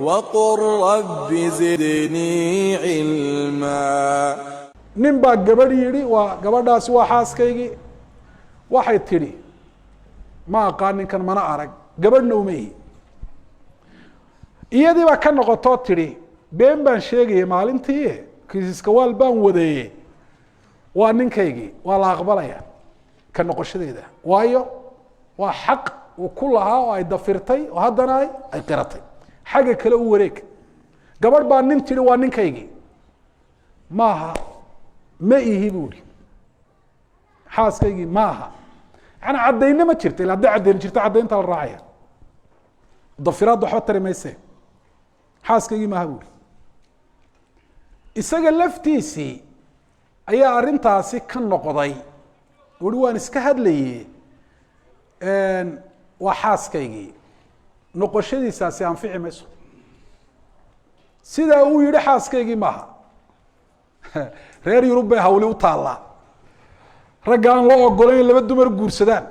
وقل رب زدني علما. نبا قبل يري وقبل سوى حاسكيجي واحد تري ما قال كان منا أرق قبل نومي iyadii baa ka noqoto tiri been baan sheegay maalintii kiiskawaal baan waday waa ninkaygii waa la aqbalaya ka noqoshadeeda waayo waa xaq uu ku lahaa oo ay dafirtay oo haddana ay qiratay xaga kale u wareeg gabadh baa nin tiri waa ninkaygii maaha ma ihi buuri xaaskaygii maaha ana cadayna ma jirto ilaa caddayn jirto caddaynta la raacaya dafiraad waxba tari mayse xaaskaygii maaha buuri isaga laftiisii ayaa arrintaasi ka noqday uri waan iska hadlayey waa xaaskaygii noqoshadiisaasi anfici mayso sidaa uu yihi xaaskaygii maaha reer yurub bay hawli u taallaa ragga aan loo ogolayn laba dumar guursadaan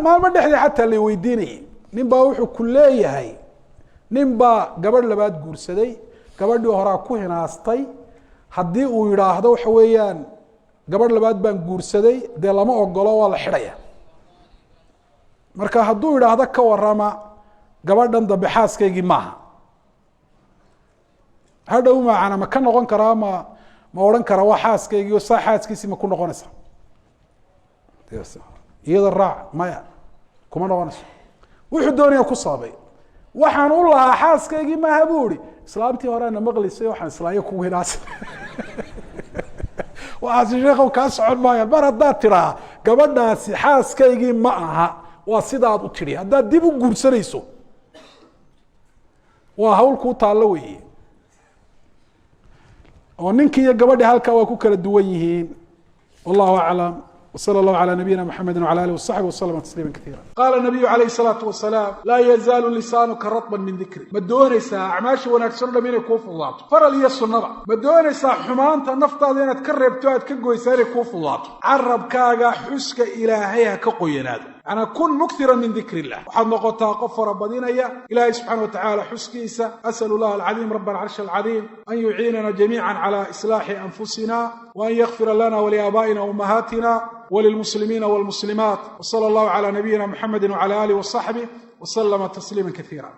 maalmo dhexdii xataa la weydiinayay nin baa wuxuu ku leeyahay nin baa gabadh labaad guursaday gabadhii horaa ku hinaastay haddii uu yidhaahdo waxa weeyaan gabadh labaad baan guursaday dee lama ogolo waa la xidhaya marka hadduu yidhaahdo ka warama gabadhan dambe xaaskaygii maaha hadhow macana ma ka noqon karaa ma odhan karaa waa xaaskaygii oo saa xaaskiisii ma ku noqonaysa iyada raac maya kuma noqonayso wuxuu doonaya ku saabay waxaan u lahaa xaaskaygii maaha buu ihi islaamtii horeana maqlisay waxaan islaaya kugu hinaas waxaasi sheekhow kaa socon maaya mar haddaad tiraa gabadhaasi xaaskaygii ma aha waa sidaad u tidhi haddaad dib u guursanayso waa hawl kuu taallo weeye oo ninkii iyo gabadhii halkaa waa ku kala duwan yihiin wallahu aclam وصلى الله على نبينا محمد وعلى اله وصحبه وسلم تسليما كثيرا. قال النبي عليه الصلاه والسلام لا يزال لسانك رطبا من ذكري ما دونيسا اعماشي wanaagsan dhamin ku fudaato faral iyo sunnada ma doonaysa xumaanta naftaada inaad ka reebto aad ka goysaare ku fudaato carabkaaga xuska ilaahay ka qoyanaado ana kun mukthira min dhikri allah waxaad noqotaa qof farabadinaya ilaahay subhanahu wa ta'ala xuskiisa asalu allah alazim rabb al'arsh alazim an yu'inana jami'an ala islahi anfusina wa an yaghfira lana wa li abaina wa ummahatina وللمسلمين والمسلمات وصلى الله على نبينا محمد وعلى آله وصحبه وسلم تسليما كثيرا.